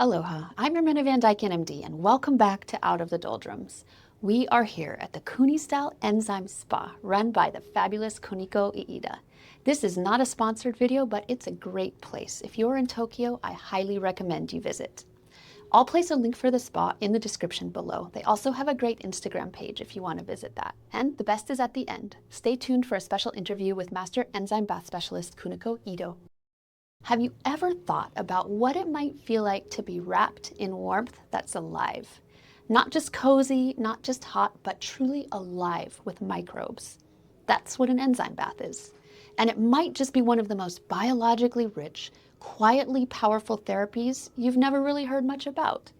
Aloha, I'm Irminne Van Dyken, MD, and welcome back to Out of the Doldrums. We are here at the Kuni Style Enzyme Spa, run by the fabulous Kuniko Iida. This is not a sponsored video, but it's a great place. If you're in Tokyo, I highly recommend you visit. I'll place a link for the spa in the description below. They also have a great Instagram page if you want to visit that. And the best is at the end. Stay tuned for a special interview with Master Enzyme Bath Specialist Kuniko Iida. Have you ever thought about what it might feel like to be wrapped in warmth that's alive? Not just cozy, not just hot, but truly alive with microbes. That's what an enzyme bath is. And it might just be one of the most biologically rich, quietly powerful therapies you've never really heard much about.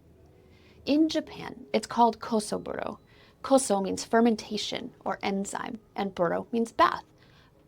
In Japan, it's called kōso-buro. Kōso means fermentation or enzyme, and buro means bath.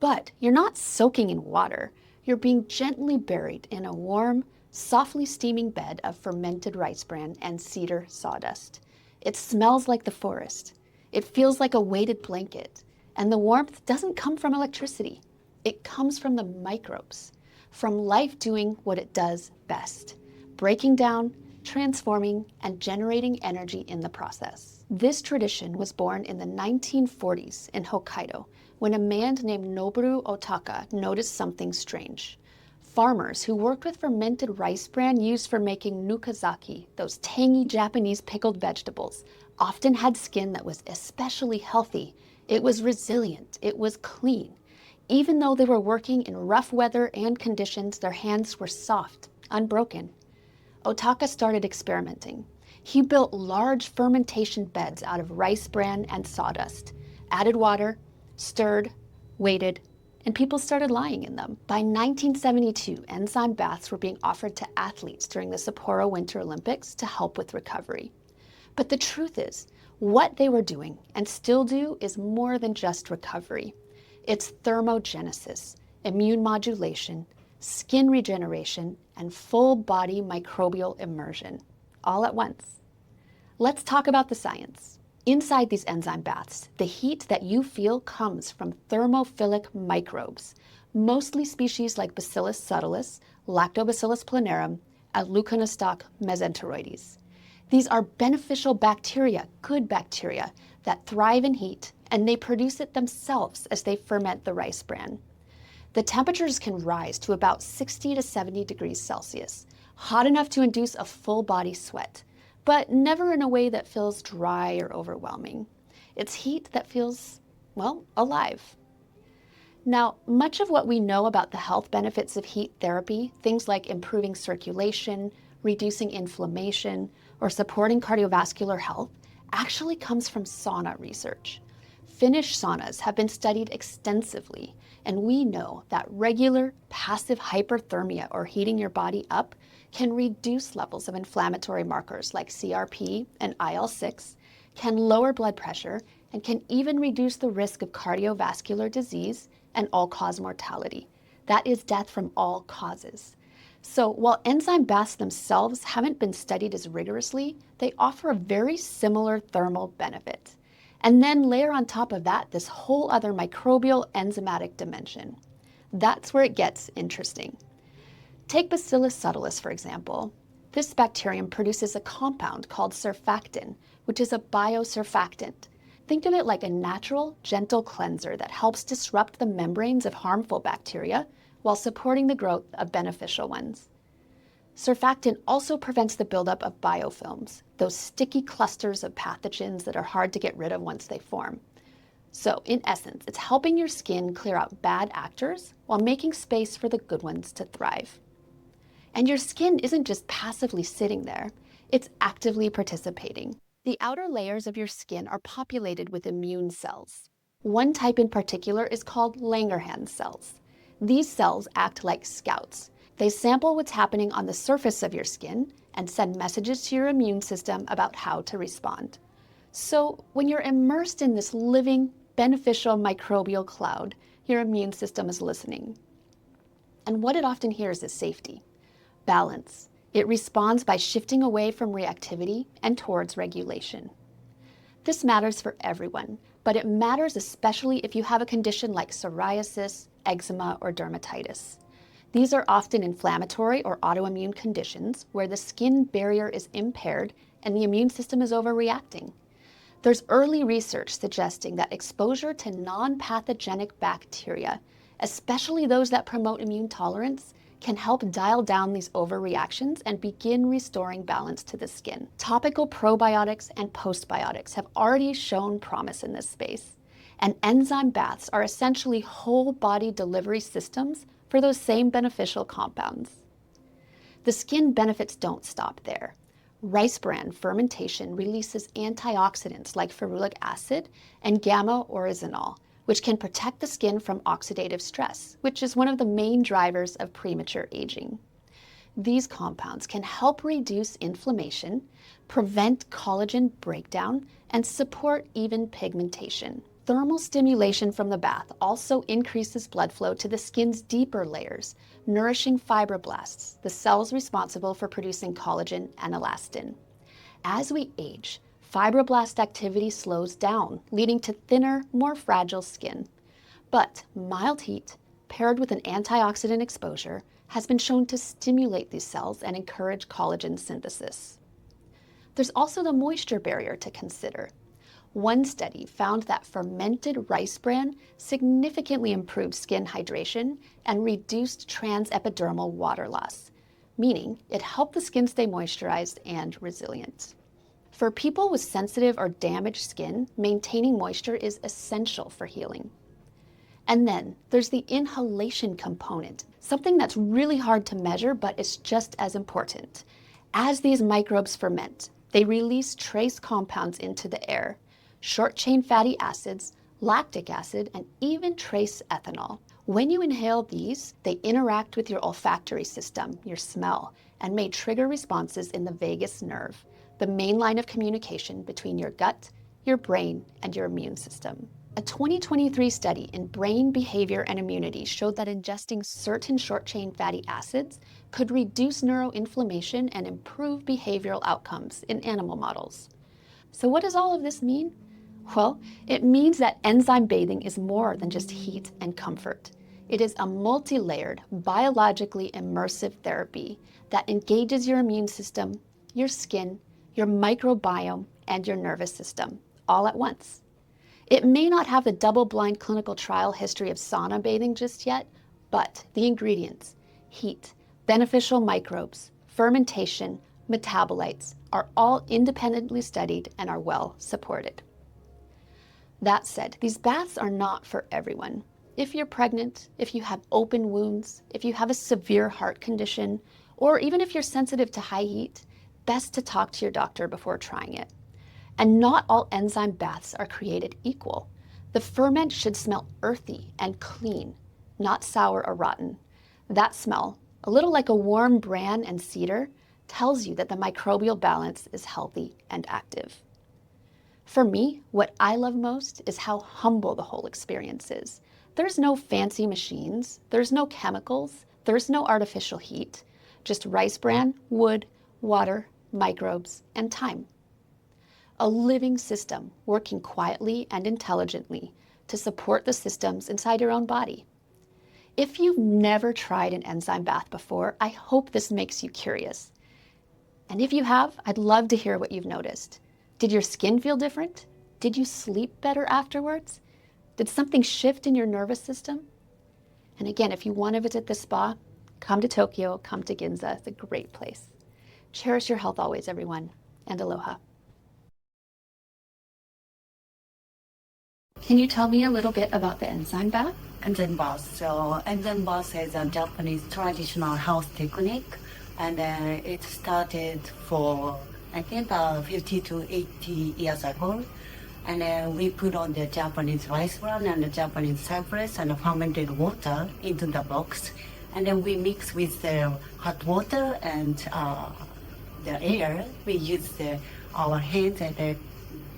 But you're not soaking in water. You're being gently buried in a warm, softly steaming bed of fermented rice bran and cedar sawdust. It smells like the forest. It feels like a weighted blanket. And the warmth doesn't come from electricity. It comes from the microbes, from life doing what it does best, breaking down, transforming, and generating energy in the process. This tradition was born in the 1940s in Hokkaido, when a man named Noboru Otaka noticed something strange. Farmers who worked with fermented rice bran used for making nukazaki, those tangy Japanese pickled vegetables, often had skin that was especially healthy. It was resilient, it was clean. Even though they were working in rough weather and conditions, their hands were soft, unbroken. Otaka started experimenting. He built large fermentation beds out of rice bran and sawdust, added water, stirred, waited, and people started lying in them. By 1972, enzyme baths were being offered to athletes during the Sapporo Winter Olympics to help with recovery. But the truth is, what they were doing, and still do, is more than just recovery. It's thermogenesis, immune modulation, skin regeneration, and full body microbial immersion, all at once. Let's talk about the science. Inside these enzyme baths, the heat that you feel comes from thermophilic microbes, mostly species like Bacillus subtilis, Lactobacillus planarum, and Leuconostoc mesenteroides. These are beneficial bacteria, good bacteria, that thrive in heat, and they produce it themselves as they ferment the rice bran. The temperatures can rise to about 60 to 70 degrees Celsius, hot enough to induce a full body sweat, but never in a way that feels dry or overwhelming. It's heat that feels, well, alive. Now, much of what we know about the health benefits of heat therapy, things like improving circulation, reducing inflammation, or supporting cardiovascular health, actually comes from sauna research. Finnish saunas have been studied extensively, and we know that regular passive hyperthermia, or heating your body up, can reduce levels of inflammatory markers like CRP and IL-6, can lower blood pressure, and can even reduce the risk of cardiovascular disease and all-cause mortality. That is death from all causes. So while enzyme baths themselves haven't been studied as rigorously, they offer a very similar thermal benefit. And then layer on top of that this whole other microbial enzymatic dimension. That's where it gets interesting. Take Bacillus subtilis, for example. This bacterium produces a compound called surfactant, which is a biosurfactant. Think of it like a natural, gentle cleanser that helps disrupt the membranes of harmful bacteria while supporting the growth of beneficial ones. Surfactant also prevents the buildup of biofilms, those sticky clusters of pathogens that are hard to get rid of once they form. So, in essence, it's helping your skin clear out bad actors while making space for the good ones to thrive. And your skin isn't just passively sitting there, it's actively participating. The outer layers of your skin are populated with immune cells. One type in particular is called Langerhans cells. These cells act like scouts. They sample what's happening on the surface of your skin and send messages to your immune system about how to respond. So when you're immersed in this living, beneficial microbial cloud, your immune system is listening. And what it often hears is safety, balance. It responds by shifting away from reactivity and towards regulation. This matters for everyone, but it matters especially if you have a condition like psoriasis, eczema, or dermatitis. These are often inflammatory or autoimmune conditions where the skin barrier is impaired and the immune system is overreacting. There's early research suggesting that exposure to non-pathogenic bacteria, especially those that promote immune tolerance, can help dial down these overreactions and begin restoring balance to the skin. Topical probiotics and postbiotics have already shown promise in this space, and enzyme baths are essentially whole body delivery systems for those same beneficial compounds. The skin benefits don't stop there. Rice bran fermentation releases antioxidants like ferulic acid and gamma-oryzanol, which can protect the skin from oxidative stress, which is one of the main drivers of premature aging. These compounds can help reduce inflammation, prevent collagen breakdown, and support even pigmentation. Thermal stimulation from the bath also increases blood flow to the skin's deeper layers, nourishing fibroblasts, the cells responsible for producing collagen and elastin. As we age, fibroblast activity slows down, leading to thinner, more fragile skin. But mild heat, paired with an antioxidant exposure, has been shown to stimulate these cells and encourage collagen synthesis. There's also the moisture barrier to consider. One study found that fermented rice bran significantly improved skin hydration and reduced transepidermal water loss, meaning it helped the skin stay moisturized and resilient. For people with sensitive or damaged skin, maintaining moisture is essential for healing. And then there's the inhalation component, something that's really hard to measure, but it's just as important. As these microbes ferment, they release trace compounds into the air, short-chain fatty acids, lactic acid, and even trace ethanol. When you inhale these, they interact with your olfactory system, your smell, and may trigger responses in the vagus nerve, the main line of communication between your gut, your brain, and your immune system. A 2023 study in brain behavior and immunity showed that ingesting certain short-chain fatty acids could reduce neuroinflammation and improve behavioral outcomes in animal models. So what does all of this mean? Well, it means that enzyme bathing is more than just heat and comfort. It is a multi-layered, biologically immersive therapy that engages your immune system, your skin, your microbiome, and your nervous system, all at once. It may not have the double-blind clinical trial history of sauna bathing just yet, but the ingredients, heat, beneficial microbes, fermentation, metabolites, are all independently studied and are well supported. That said, these baths are not for everyone. If you're pregnant, if you have open wounds, if you have a severe heart condition, or even if you're sensitive to high heat, best to talk to your doctor before trying it. And not all enzyme baths are created equal. The ferment should smell earthy and clean, not sour or rotten. That smell, a little like a warm bran and cedar, tells you that the microbial balance is healthy and active. For me, what I love most is how humble the whole experience is. There's no fancy machines, there's no chemicals, there's no artificial heat, just rice bran, wood, water, microbes, and time. A living system working quietly and intelligently to support the systems inside your own body. If you've never tried an enzyme bath before, I hope this makes you curious. And if you have, I'd love to hear what you've noticed. Did your skin feel different? Did you sleep better afterwards? Did something shift in your nervous system? And again, if you want to visit the spa, come to Tokyo, come to Ginza. It's a great place. Cherish your health always, everyone, and aloha. Can you tell me a little bit about the enzyme bath? Enzyme bath. So enzyme bath is a Japanese traditional health technique, and it started for I think 50 to 80 years ago. And we put on the Japanese rice bran and the Japanese cypress and the fermented water into the box. And then we mix with the hot water and the air. We use our hands and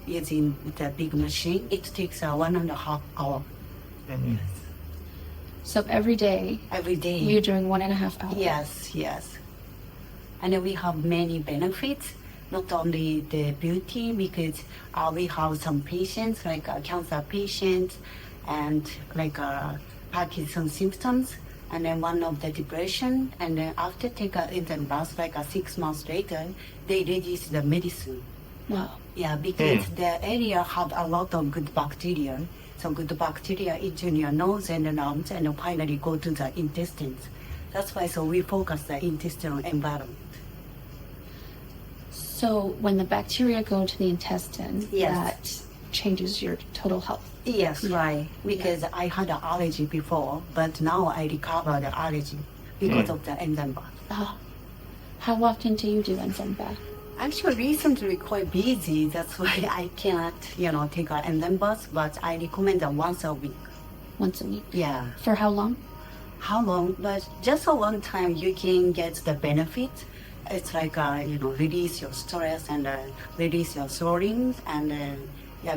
using the big machine. It takes 1.5 hours. Mm-hmm. So every day you're doing 1.5 hours? Yes, yes. And we have many benefits. Not only the beauty, because we have some patients, like cancer patients and like Parkinson's symptoms, and then one of the depression, and then after take an enzyme bath, like 6 months later, they release the medicine. Wow. Yeah, because the area have a lot of good bacteria. So good bacteria into your nose and the lungs, and then finally go to the intestines. That's why so we focus the intestinal environment. So when the bacteria go into the intestine, Yes. that changes your total health. Yes, right. Because I had an allergy before, but now I recover the allergy because of the enzyme bath. Oh. How often do you do enzyme bath? Actually, recently quite busy. That's why I cannot, take an enzyme bath. But I recommend that once a week. Once a week. Yeah. For how long? How long? But just a long time, you can get the benefit. It's like release your stress and release your swelling and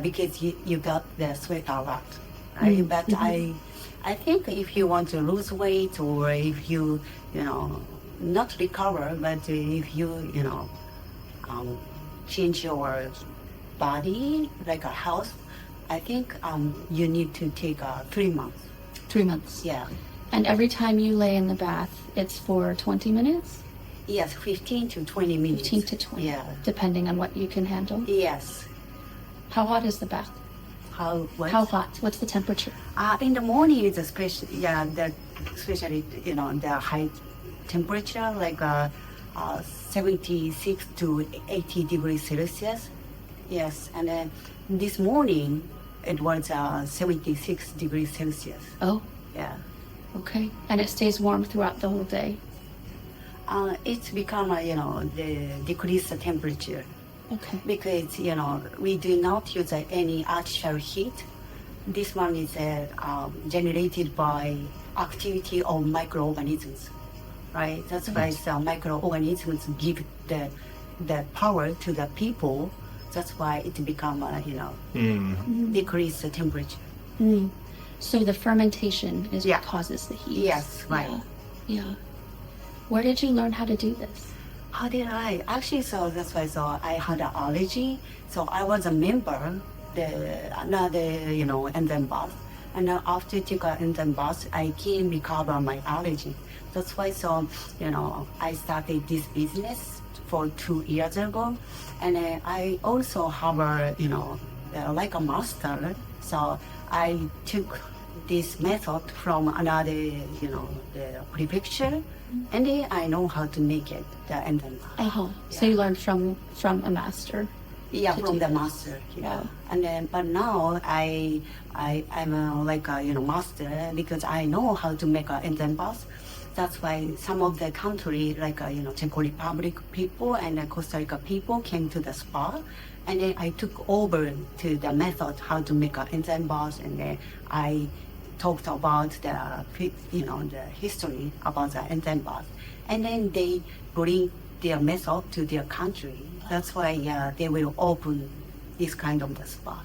because you got the sweat a lot. Right? But I think if you want to lose weight or if you not recover, but if you change your body like a health, I think you need to take 3 months. 3 months. Yeah. And every time you lay in the bath, it's for 20 minutes? Yes, 15 to 20 minutes. 15 to 20. Yeah. Depending on what you can handle. Yes. How hot is the bath? What? How hot? What's the temperature? In the morning, it's especially the high temperature, like 76 to 80 degrees Celsius. Yes, and then this morning it was 76 degrees Celsius. Oh, Yeah. okay. And it stays warm throughout the whole day? It's become the decrease the temperature Okay. because we do not use any artificial heat. This one is generated by activity of microorganisms, right? That's why the microorganisms give the power to the people. That's why it become decrease the temperature. Mm. So the fermentation is Yeah. what causes the heat. Yes, right. Yeah. Yeah. Where did you learn how to do this? How did I? Actually, so that's why I had an allergy. So I was a member, another enzyme bath. And then after take an enzyme bath, I can recover my allergy. That's why I started this business for 2 years ago. And I also have like a master. So I took this method from another, the prefecture. And then I know how to make it, the enzyme bath. Uh-huh. So you learned from a master. Yeah, to from do the that. master. Yeah. And then, but now I'm a master because I know how to make an enzyme bath. That's why some of the country like Czech Republic people and Costa Rica people came to the spa, and then I took over to the method how to make an enzyme bath, and then I talked about the history about the enzyme bath, and then they bring their method to their country. That's why they will open this kind of the spa.